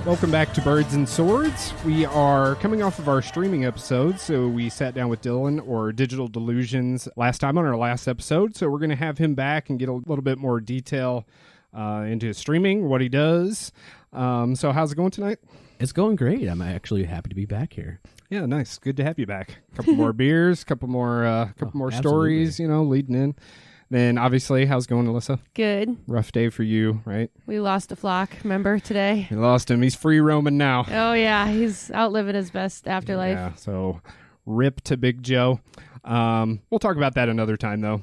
Welcome back to Birds and Swords. We are coming off of our streaming episode, so we sat down with Dylan, or DigitalDylusions, last time on our last episode. So we're going to have him back and get a little bit more detail into his streaming, what he does. So how's it going tonight? It's going great. I'm actually happy to be back here. Yeah, nice. Good to have you back. A couple more beers, couple more stories, leading in. Then, obviously, how's it going, Alyssa? Good. Rough day for you, right? We lost a flock, remember, today? We lost him. He's free roaming now. Oh, yeah. He's outliving his best afterlife. Yeah, so rip to Big Joe. We'll talk about that another time, though.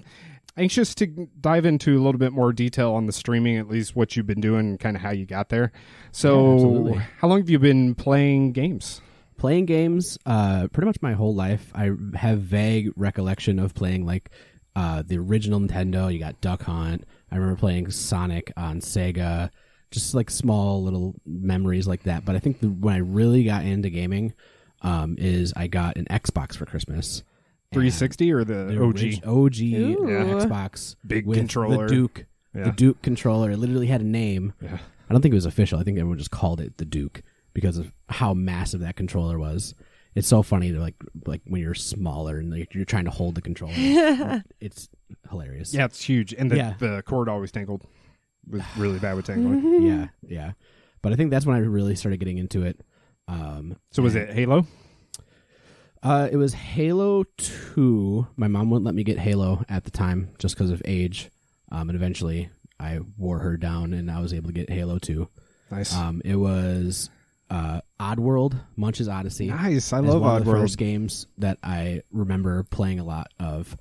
Anxious to dive into a little bit more detail on the streaming, at least what you've been doing and kind of how you got there. So, how long have you been playing games? Playing games pretty much my whole life. I have vague recollection of playing, the original Nintendo. You got Duck Hunt. I remember playing Sonic on Sega. Just small little memories like that. But I think when I really got into gaming is I got an Xbox for Christmas. 360 or the OG? OG Xbox. Big with controller. The Duke. Yeah. The Duke controller. It literally had a name. Yeah. I don't think it was official. I think everyone just called it the Duke because of how massive that controller was. It's so funny to like when you're smaller and you're trying to hold the controller. It's hilarious. Yeah, it's huge, and the cord always tangled. It was really bad with tangling. Yeah. But I think that's when I really started getting into it. So was it Halo? It was Halo 2. My mom wouldn't let me get Halo at the time just because of age, and eventually I wore her down and I was able to get Halo 2. Nice. It was Oddworld, Munch's Odyssey. Nice, I love one of the Oddworld. first games that I remember playing a lot of.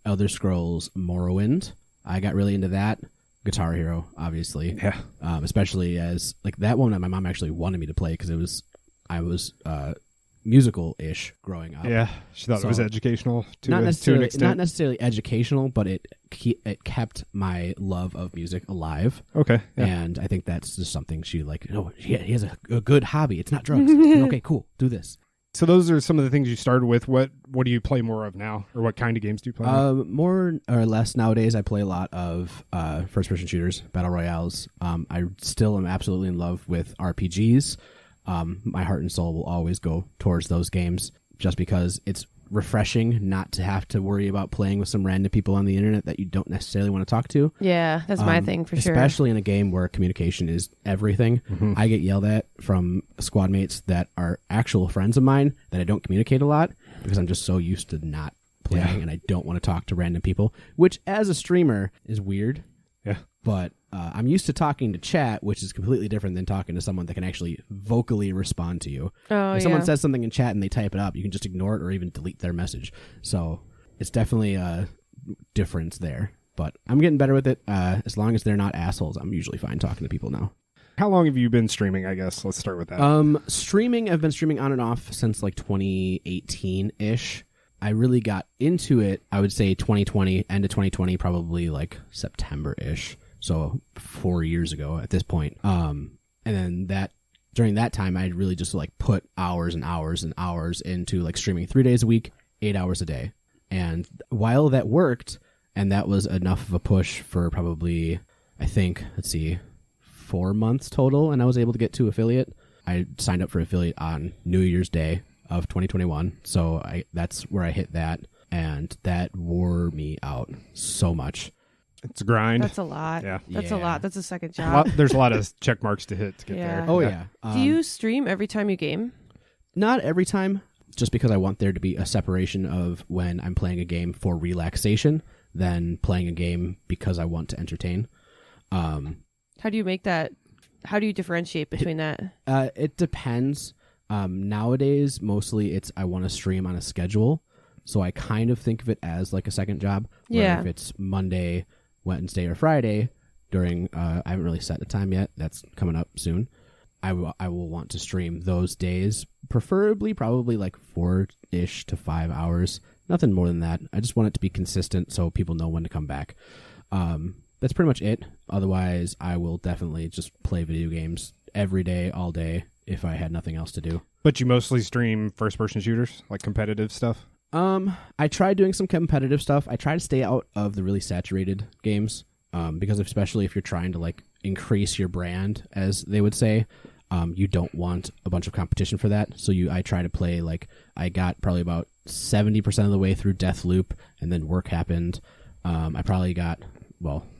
Elder Scrolls Morrowind. I got really into that. Guitar Hero, obviously. Yeah. Especially as that one that my mom actually wanted me to play because I was musical-ish growing up. Yeah, she thought it was educational to an extent. Not necessarily educational, but it kept my love of music alive. Okay. Yeah. And I think that's just something she he has a good hobby. It's not drugs. Okay, cool. Do this. So those are some of the things you started with. What do you play more of now? Or what kind of games do you play now? More or less nowadays, I play a lot of first-person shooters, battle royales. I still am absolutely in love with RPGs. My heart and soul will always go towards those games just because it's refreshing not to have to worry about playing with some random people on the internet that you don't necessarily want to talk to. Yeah, that's my thing for sure. Especially in a game where communication is everything. Mm-hmm. I get yelled at from squad mates that are actual friends of mine that I don't communicate a lot because I'm just so used to not playing and I don't want to talk to random people, which as a streamer is weird. Yeah. But I'm used to talking to chat, which is completely different than talking to someone that can actually vocally respond to you. If someone says something in chat and they type it up, you can just ignore it or even delete their message. So it's definitely a difference there. But I'm getting better with it. As long as they're not assholes, I'm usually fine talking to people now. How long have you been streaming, I guess? Let's start with that. I've been streaming on and off since 2018-ish. I really got into it, I would say 2020, end of 2020, probably September-ish. So 4 years ago at this point. And then during that time, I really just put hours and hours and hours into streaming 3 days a week, 8 hours a day. And while that worked, and that was enough of a push for probably, I think, 4 months total, and I was able to get to affiliate. I signed up for affiliate on New Year's Day of 2021. So that's where I hit that. And that wore me out so much. It's a grind. That's a lot. Yeah. That's a lot. That's a second job. There's a lot of check marks to hit to get there. Oh, yeah. Do you stream every time you game? Not every time, just because I want there to be a separation of when I'm playing a game for relaxation than playing a game because I want to entertain. How do you make that? How do you differentiate between that? It depends. Nowadays, mostly I want to stream on a schedule. So I kind of think of it as a second job. Where if it's Monday, Wednesday, or Friday during, I haven't really set the time yet. That's coming up soon. I will want to stream those days, preferably probably 4-ish to 5 hours. Nothing more than that. I just want it to be consistent so people know when to come back. That's pretty much it. Otherwise, I will definitely just play video games every day, all day, if I had nothing else to do. But you mostly stream first-person shooters, competitive stuff? I try doing some competitive stuff. I try to stay out of the really saturated games, because especially if you're trying to increase your brand, as they would say, you don't want a bunch of competition for that. So I try to play like I got probably about 70% of the way through Deathloop, and then work happened. I probably got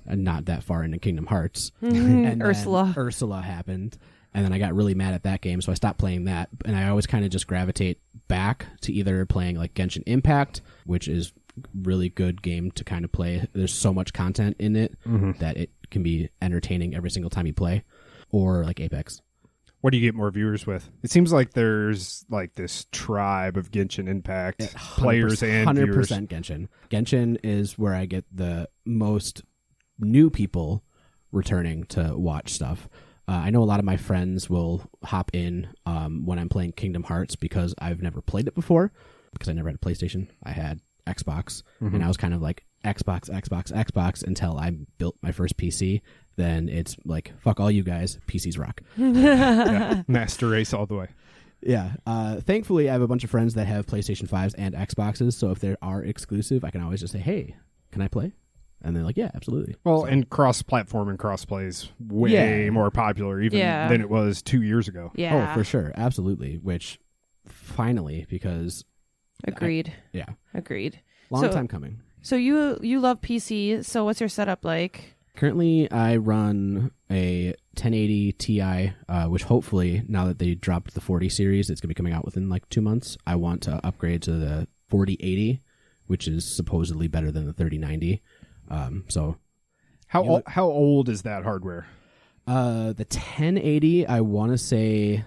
not that far into Kingdom Hearts, and Ursula happened, and then I got really mad at that game, so I stopped playing that. And I always kind of just gravitate back to either playing like Genshin Impact, which is really good game to kind of play. There's so much content in it that it can be entertaining every single time you play, or like Apex. What do you get more viewers with? It seems like there's like this tribe of Genshin Impact players and 100% viewers. Genshin. Genshin is where I get the most new people returning to watch stuff. I know a lot of my friends will hop in when I'm playing Kingdom Hearts because I've never played it before, because I never had a PlayStation. I had Xbox, and I was kind of like Xbox until I built my first PC. Then it's like, fuck all you guys, PCs rock. Yeah, master race all the way. Yeah. Thankfully, I have a bunch of friends that have PlayStation 5s and Xboxes, so if they are exclusive, I can always just say, hey, can I play? And they're like, yeah, absolutely. Well, and cross-platform and cross-play is way more popular even than it was 2 years ago. Yeah. Oh, for sure. Absolutely. Which, finally, because... Agreed. Yeah. Agreed. Long time coming. So you love PC, so what's your setup like? Currently, I run a 1080 Ti, which hopefully, now that they dropped the 40 series, it's going to be coming out within like 2 months. I want to upgrade to the 4080, which is supposedly better than the 3090. How old is that hardware? The 1080, I want to say,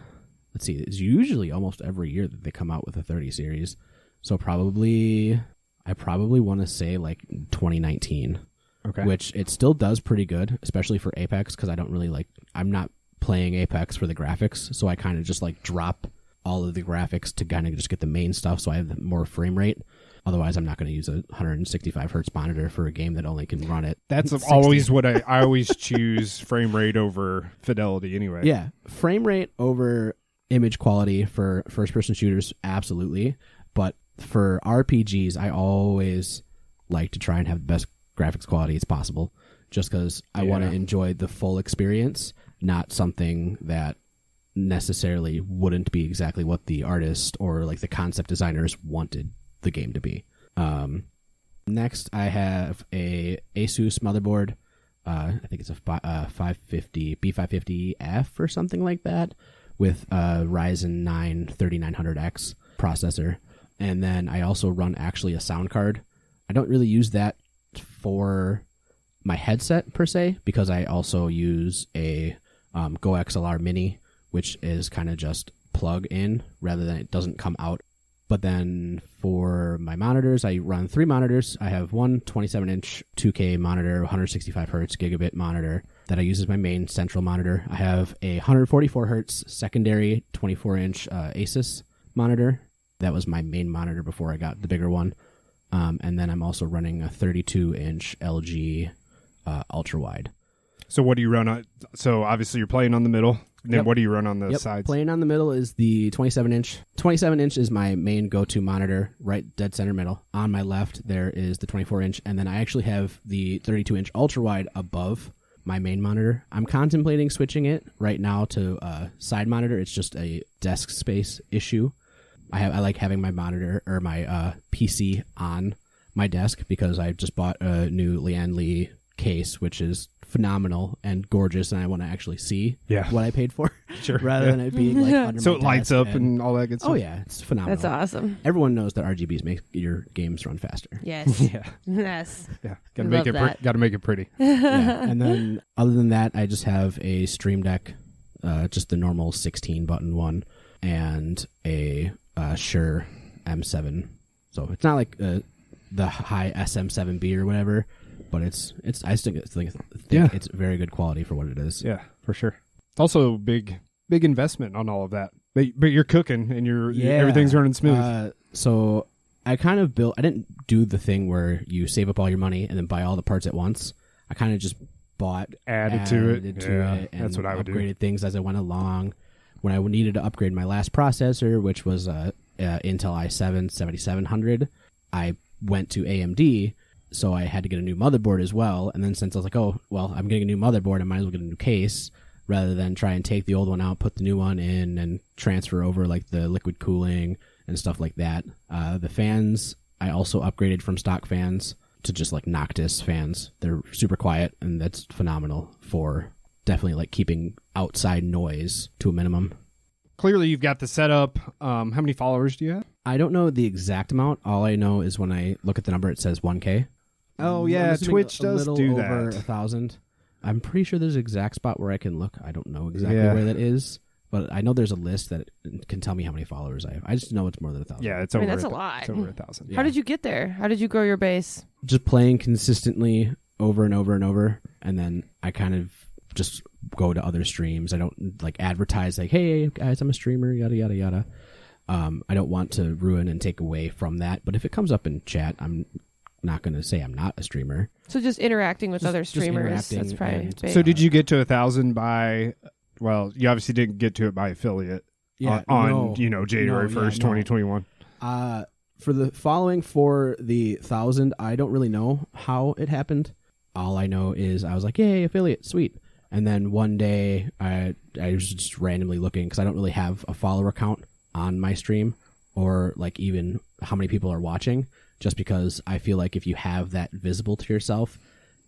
let's see, it's usually almost every year that they come out with a 30 series. So I probably want to say like 2019. Okay. Which it still does pretty good, especially for Apex, because I'm not playing Apex for the graphics, so I kind of just like drop all of the graphics to kind of just get the main stuff, so I have more frame rate. Otherwise, I'm not going to use a 165 hertz monitor for a game that only can run it. That's 60. Always what I always choose frame rate over fidelity anyway. Yeah, frame rate over image quality for first-person shooters, absolutely. But for RPGs, I always like to try and have the best graphics quality as possible, just because I want to enjoy the full experience, not something that necessarily wouldn't be exactly what the artist or like the concept designers wanted the game to be. Next, I have a Asus motherboard. I think it's a 550 B550F or something like that, with a Ryzen 9 3900X processor. And then I also run actually a sound card. I don't really use that for my headset per se, because I also use a Go XLR Mini, which is kind of just plug in rather than it doesn't come out. But then for my monitors, I run 3 monitors. I have one 27-inch 2K monitor, 165 hertz gigabit monitor that I use as my main central monitor. I have a 144 hertz secondary 24-inch Asus monitor. That was my main monitor before I got the bigger one. And then I'm also running a 32-inch LG ultra-wide. So what do you run on? So obviously you're playing on the middle. Then what do you run on the sides? Playing on the middle is the 27-inch. 27-inch is my main go-to monitor, right dead center middle. On my left, there is the 24-inch, and then I actually have the 32-inch ultra-wide above my main monitor. I'm contemplating switching it right now to a side monitor. It's just a desk space issue. I like having my monitor or my PC on my desk because I just bought a new Lian Li case, which is phenomenal and gorgeous, and I want to actually see what I paid for, rather than it being like under so my it lights desk up and all that good stuff. Oh yeah, it's phenomenal. That's awesome. Everyone knows that RGBs make your games run faster. Yes. Yes. Yeah. Got to make it pretty. Yeah. And then other than that, I just have a Stream Deck, just the normal 16 button one, and a Shure M7. So it's not like the high SM7B or whatever, but it's I think it's very good quality for what it is. Yeah, for sure. It's also big investment on all of that. But you're cooking and everything's running smooth. So I kind of I didn't do the thing where you save up all your money and then buy all the parts at once. I kind of just added to it, and that's what I would do. Upgraded things as I went along. When I needed to upgrade my last processor, which was Intel i7 7700, I went to AMD, so I had to get a new motherboard as well. And then since I was like, oh, well, I'm getting a new motherboard, I might as well get a new case rather than try and take the old one out, put the new one in, and transfer over like the liquid cooling and stuff like that. The fans, I also upgraded from stock fans to just like Noctis fans. They're super quiet, and that's phenomenal for definitely like keeping outside noise to a minimum. Clearly, you've got the setup. How many followers do you have? I don't know the exact amount. All I know is when I look at the number, it says 1K. Oh, yeah, Twitch does do that. Over 1,000. I'm pretty sure there's an exact spot where I can look. I don't know exactly where that is, but I know there's a list that can tell me how many followers I have. I just know it's more than 1,000. Yeah, it's that's a lot. It's over 1,000. Yeah. How did you get there? How did you grow your base? Just playing consistently over and over and over, and then I kind of just go to other streams. I don't like advertise like, hey guys, I'm a streamer, yada yada yada. I don't want to ruin and take away from that, but if it comes up in chat, I'm not going to say I'm not a streamer. So just interacting with other streamers. That's probably big. So did you get to 1,000 by? Well, you obviously didn't get to it by affiliate. Yeah, on January 1st, 2021. For the following for the 1,000, I don't really know how it happened. All I know is I was like, yay, affiliate, sweet. And then one day I was just randomly looking because I don't really have a follower count on my stream or like even how many people are watching, just because I feel like if you have that visible to yourself,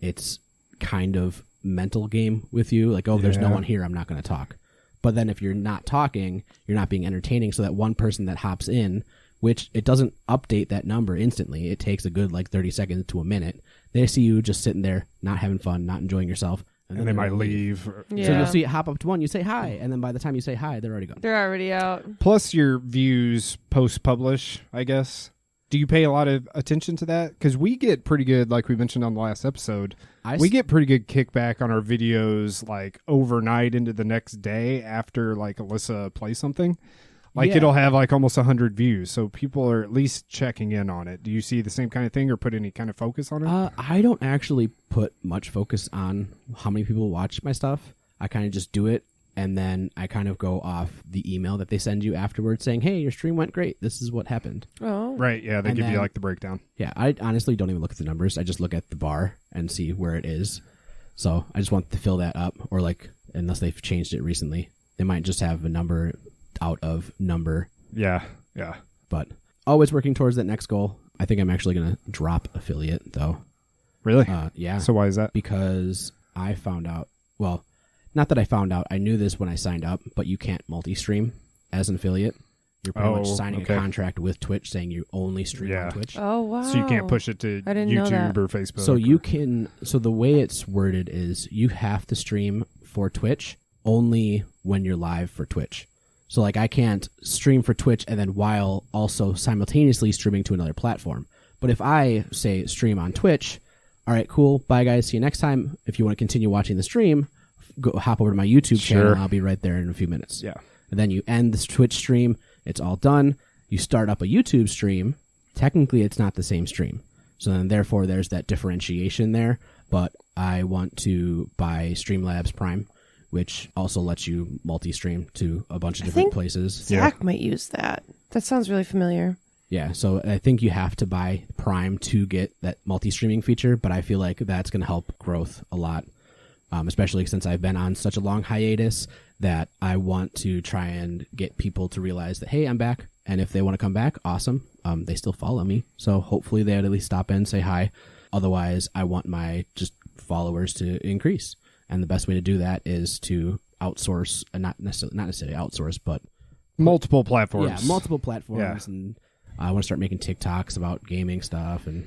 it's kind of mental game with you. Like, there's no one here, I'm not going to talk. But then if you're not talking, you're not being entertaining. So that one person that hops in, which it doesn't update that number instantly. It takes a good like 30 seconds to a minute. They see you just sitting there, not having fun, not enjoying yourself. And they might leave. Yeah. So you'll see it hop up to one, you say hi, and then by the time you say hi, they're already gone. They're already out. Plus your views post-publish, I guess. Do you pay a lot of attention to that? Because we get pretty good, like we mentioned on the last episode, we get pretty good kickback on our videos like overnight into the next day after like Alyssa plays something. Like it'll have like almost 100 views, so people are at least checking in on it. Do you see the same kind of thing or put any kind of focus on it? I don't actually put much focus on how many people watch my stuff. I kind of just do it, and then I kind of go off the email that they send you afterwards saying, hey, your stream went great. This is what happened. Oh. Right, yeah, they give you like the breakdown. Yeah, I honestly don't even look at the numbers. I just look at the bar and see where it is. So I just want to fill that up, or like, unless they've changed it recently, they might just have a number out of number. Yeah. But always working towards that next goal. I think I'm actually going to drop affiliate, though. Really? Yeah. So why is that? Because I found out, well, not that I found out, I knew this when I signed up, but you can't multi-stream as an affiliate. You're pretty much signing a contract with Twitch saying you only stream on Twitch. Oh, wow. So you can't push it to YouTube or Facebook. So you can, so the way it's worded is you have to stream for Twitch only when you're live for Twitch. So like I can't stream for Twitch and then while also simultaneously streaming to another platform. But if I say stream on Twitch, all right, cool, bye guys, see you next time. If you want to continue watching the stream, go hop over to my YouTube channel. I'll be right there in a few minutes. Yeah. And then you end this Twitch stream. It's all done. You start up a YouTube stream. Technically, it's not the same stream. So then therefore, there's that differentiation there. But I want to buy Streamlabs Prime, which also lets you multi-stream to a bunch of different places. Zach might use that. That sounds really familiar. Yeah, so I think you have to buy Prime to get that multi-streaming feature, but I feel like that's going to help growth a lot, especially since I've been on such a long hiatus that I want to try and get people to realize that, hey, I'm back, and if they want to come back, awesome. They still follow me, so hopefully they at least stop in and say hi. Otherwise, I want my just followers to increase. And the best way to do that is to outsource, not necessarily outsource, but multiple platforms. Yeah, multiple platforms. Yeah. And I want to start making TikToks about gaming stuff and,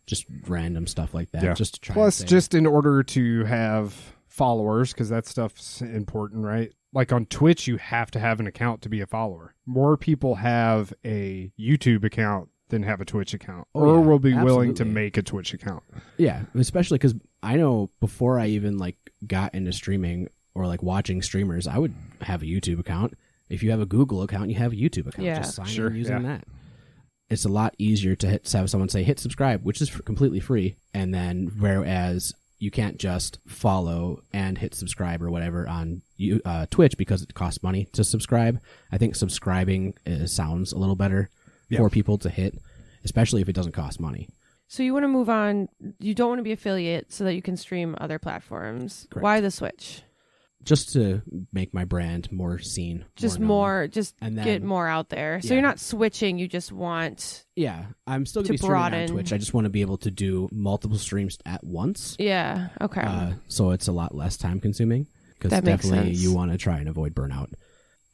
just random stuff like that. Yeah. Just to try Plus, and just in order to have followers, because that stuff's important, right? Like on Twitch, you have to have an account to be a follower. More people have a YouTube account than have a Twitch account, or will be willing to make a Twitch account. Yeah, especially because I know before I even got into streaming or watching streamers, I would have a YouTube account. If you have a Google account, you have a YouTube account. Yeah. Just sign in using that. It's a lot easier to have someone say hit subscribe, which is completely free, and then whereas you can't just follow and hit subscribe or whatever on Twitch because it costs money to subscribe. I think subscribing sounds a little better for people to hit, especially if it doesn't cost money. So you want to move on. You don't want to be affiliate so that you can stream other platforms. Correct. Why the switch? just to make my brand more seen. Just known. And then, get more out there. So yeah. you're not switching, you just want Yeah, I'm still going to be streaming on Twitch. I just want to be able to do multiple streams at once. Yeah, okay. So it's a lot less time consuming because That makes definitely sense. you want to try and avoid burnout.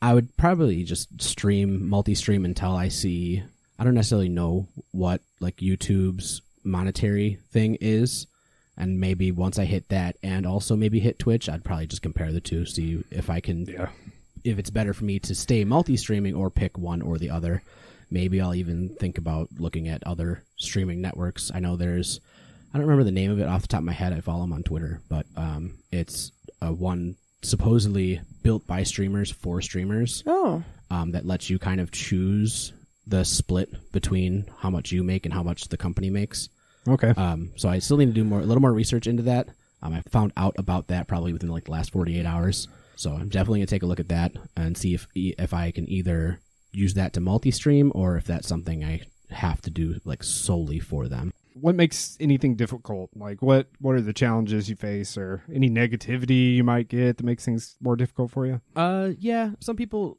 I would probably just multi-stream until I see, I don't necessarily know what like YouTube's monetary thing is. And maybe once I hit that and also maybe hit Twitch, I'd probably just compare the two, see if I can, if it's better for me to stay multi-streaming or pick one or the other. Maybe I'll even think about looking at other streaming networks. I know I don't remember the name of it off the top of my head. I follow them on Twitter, but it's one supposedly built by streamers for streamers. Oh. That lets you kind of choose the split between how much you make and how much the company makes. Okay. So I still need to do a little more research into that. I found out about that probably within like the last 48 hours. So I'm definitely going to take a look at that and see if I can either use that to multi-stream or if that's something I have to do like solely for them. What makes anything difficult? Like what are the challenges you face or any negativity you might get that makes things more difficult for you? Yeah, some people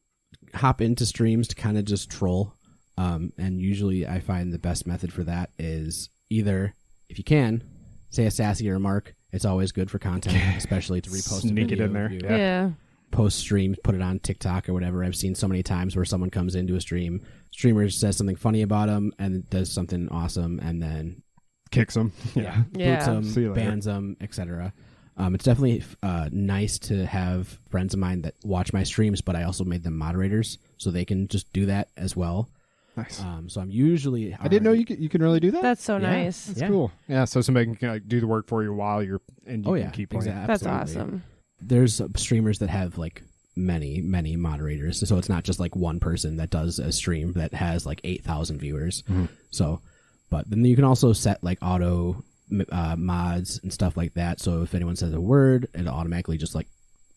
hop into streams to kind of just troll. And usually I find the best method for that is either, if you can, say a sassy remark. It's always good for content, especially to repost Sneak a video it in there. if you Yeah. post streams, put it on TikTok or whatever. I've seen so many times where someone comes into a streamer says something funny about them and does something awesome and then Kicks them. Yeah. boots them, See you later. bans them, etc. It's definitely nice to have friends of mine that watch my streams, but I also made them moderators so they can just do that as well. Nice. So I'm usually... I didn't know you can really do that. That's so Yeah. nice. That's Yeah. cool. Yeah, so somebody can like do the work for you while you Oh, can yeah. keep playing. Exactly. That's Absolutely. awesome. There's streamers that have like many moderators, so it's not just like one person that does a stream that has like 8,000 viewers. So, but then you can also set like auto mods and stuff like that, so if anyone says a word, it'll automatically just like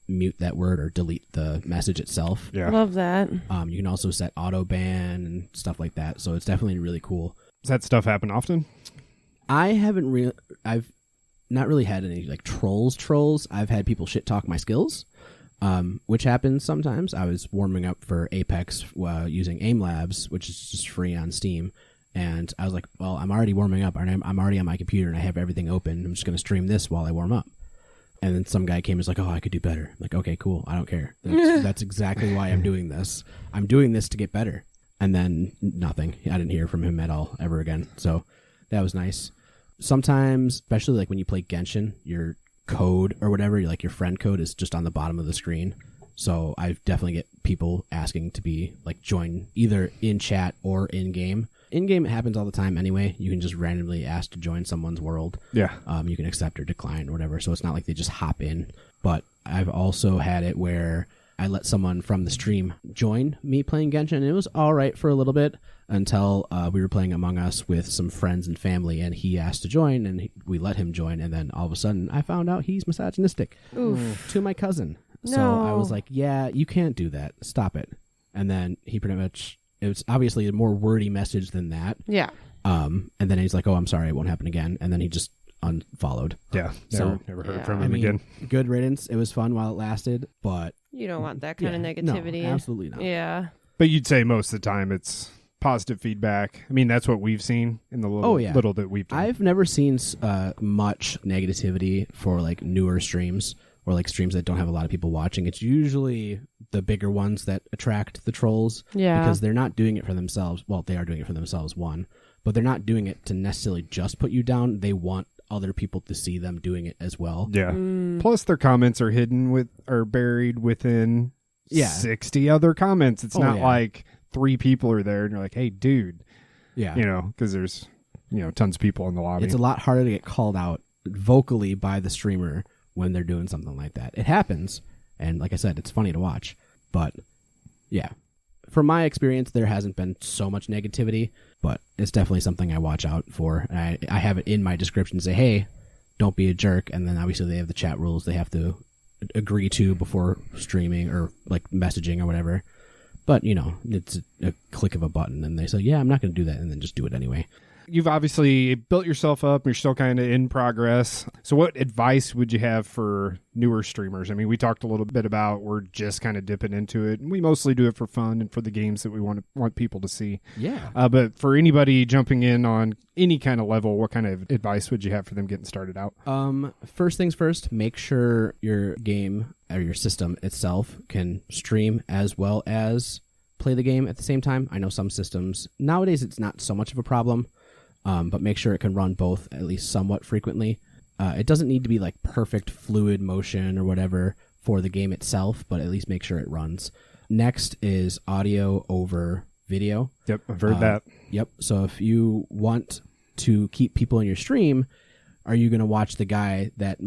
mute that word or delete the message itself. Yeah. Love that. You can also set auto ban and stuff like that, so it's definitely really cool. Does that stuff happen often? I've not really had any like trolls. I've had people shit talk my skills, which happens sometimes. I was warming up for Apex using Aim Labs, which is just free on Steam. And I was like, well, I'm already warming up. I'm already on my computer and I have everything open. I'm just going to stream this while I warm up. And then some guy came and was like, oh, I could do better. I'm like, okay, cool. I don't care. That's exactly why I'm doing this. I'm doing this to get better. And then nothing. I didn't hear from him at all ever again. So that was nice. Sometimes, especially like when you play Genshin, your code or whatever, like your friend code is just on the bottom of the screen. So I definitely get people asking to be like join either in chat or in game. In game, it happens all the time anyway. You can just randomly ask to join someone's world. Yeah. You can accept or decline or whatever. So it's not like they just hop in. But I've also had it where I let someone from the stream join me playing Genshin, and it was all right for a little bit until we were playing Among Us with some friends and family, and he asked to join, and we let him join, and then all of a sudden I found out he's misogynistic to my cousin. So I was like, yeah, you can't do that. Stop it. And then he pretty much, it was obviously a more wordy message than that. Yeah. And then he's like, oh, I'm sorry, it won't happen again. And then he just unfollowed. Yeah. So- Never heard Yeah. from I him mean, again. good riddance. It was fun while it lasted, but You don't want that kind of no, negativity. absolutely not. Yeah. But you'd say most of the time it's positive feedback. I mean, that's what we've seen in the little, Oh, yeah. little that we've done. I've never seen much negativity for like newer streams or like streams that don't have a lot of people watching. It's usually the bigger ones that attract the trolls Yeah. because they're not doing it for themselves. Well, they are doing it for themselves, one, but they're not doing it to necessarily just put you down. They want other people to see them doing it as well. Yeah. Plus, their comments are buried within 60 other comments. It's not like 3 people are there and you're like, hey, dude, Yeah. because there's, tons of people in the lobby. It's a lot harder to get called out vocally by the streamer when they're doing something like that. It happens, and like I said, it's funny to watch. But yeah, from my experience, there hasn't been so much negativity, but it's definitely something I watch out for. And I have it in my description, say, hey, don't be a jerk. And then obviously they have the chat rules they have to agree to before streaming or like messaging or whatever. But, it's a click of a button, and they say, yeah, I'm not going to do that, and then just do it anyway. You've obviously built yourself up. You're still kind of in progress. So what advice would you have for newer streamers? I mean, we talked a little bit about we're just kind of dipping into it. And we mostly do it for fun and for the games that we want people to see. Yeah. But for anybody jumping in on any kind of level, what kind of advice would you have for them getting started out? First things first, make sure your game or your system itself can stream as well as play the game at the same time. I know some systems, nowadays it's not so much of a problem. But make sure it can run both at least somewhat frequently. It doesn't need to be like perfect fluid motion or whatever for the game itself, but at least make sure it runs. Next is audio over video. Yep, I've heard that. Yep. So if you want to keep people in your stream, are you going to watch the guy that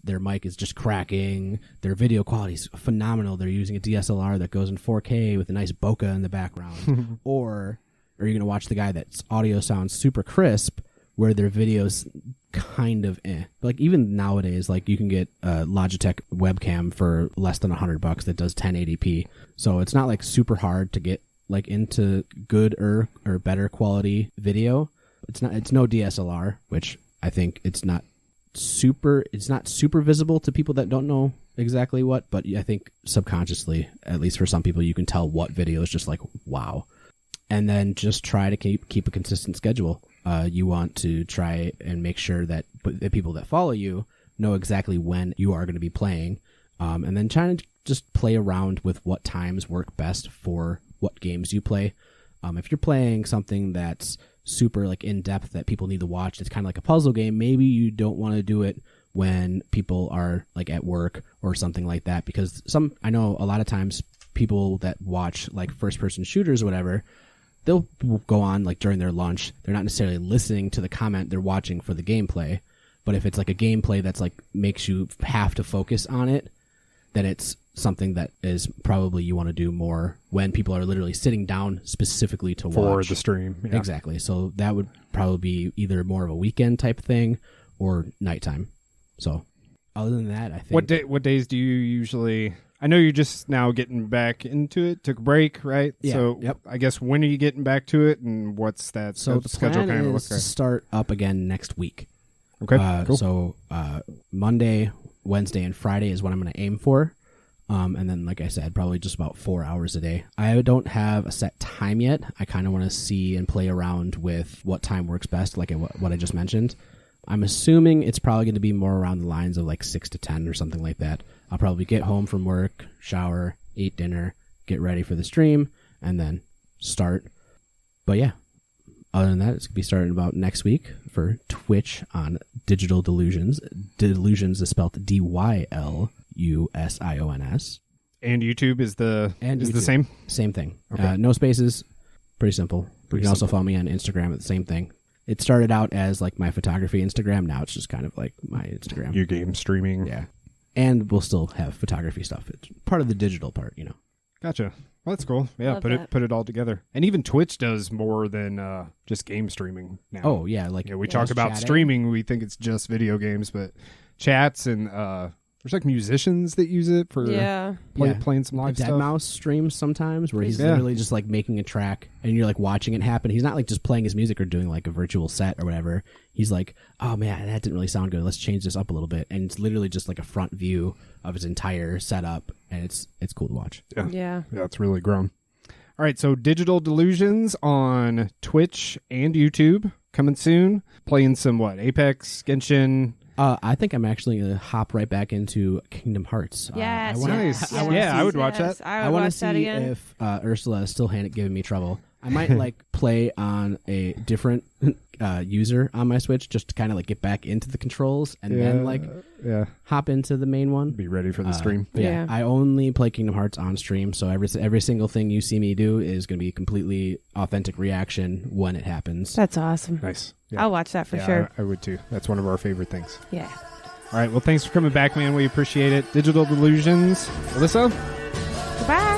their mic is just cracking? Their video quality is phenomenal. They're using a DSLR that goes in 4K with a nice bokeh in the background. Or are you going to watch the guy that's audio sounds super crisp where their video's kind of Like even nowadays, like you can get a Logitech webcam for less than $100 that does 1080p. So it's not like super hard to get like into good or better quality video. It's no DSLR, which I think it's not super visible to people that don't know exactly what, but I think subconsciously, at least for some people, you can tell what video is just like, wow. And then just try to keep a consistent schedule. You want to try and make sure that the people that follow you know exactly when you are going to be playing. And then try to just play around with what times work best for what games you play. If you're playing something that's super like in depth that people need to watch, it's kind of like a puzzle game, maybe you don't want to do it when people are like at work or something like that. Because I know a lot of times people that watch like first person shooters or whatever, they'll go on like during their lunch. They're not necessarily listening to the comment, they're watching for the gameplay. But if it's like a gameplay that's like makes you have to focus on it, then it's something that is probably you want to do more when people are literally sitting down specifically to watch. For the stream. Yeah. Exactly. So that would probably be either more of a weekend type thing or nighttime. So other than that, I think... What days do you usually... I know you're just now getting back into it. Took a break, right? Yeah. So yep. I guess when are you getting back to it, and what's that so the schedule plan kind of look is like? to start up again next week. Okay, cool. So Monday, Wednesday, and Friday is what I'm going to aim for. And then, like I said, probably just about 4 hours a day. I don't have a set time yet. I kind of want to see and play around with what time works best, like what I just mentioned. I'm assuming it's probably going to be more around the lines of like 6 to 10 or something like that. I'll probably get home from work, shower, eat dinner, get ready for the stream, and then start. But yeah, other than that, it's going to be starting about next week for Twitch on Digital Delusions. Delusions is spelled DYLUSIONS. And YouTube is the same? Same thing. Okay. No spaces. Pretty simple. You can also follow me on Instagram at the same thing. It started out as like my photography Instagram. Now it's just kind of like my Instagram. Your game streaming. Yeah. And we'll still have photography stuff. It's part of the digital part, you know. Gotcha. Well, that's cool. Yeah, put it all together. And even Twitch does more than just game streaming now. Oh, yeah. Like we talk about chatting. Streaming, we think it's just video games, but chats and there's like musicians that use it for playing some live stuff. Deadmau5 streams sometimes where he's literally just like making a track and you're like watching it happen. He's not like just playing his music or doing like a virtual set or whatever. He's like, oh man, that didn't really sound good. Let's change this up a little bit. And it's literally just like a front view of his entire setup, and it's cool to watch. Yeah, it's really grown. All right, so Digital Delusions on Twitch and YouTube coming soon. Playing some Apex, Genshin. I think I'm actually going to hop right back into Kingdom Hearts. Yes, I would watch that. I want to see if Ursula is still giving me trouble. I might like play on a different user on my Switch just to kind of like get back into the controls and then like hop into the main one. Be ready for the stream. Yeah, I only play Kingdom Hearts on stream, so every single thing you see me do is going to be completely authentic reaction when it happens. That's awesome. Nice. Yeah. I'll watch that for sure. I would too. That's one of our favorite things. Yeah. All right. Well, thanks for coming back, man. We appreciate it. Digital Delusions. Alyssa? Goodbye.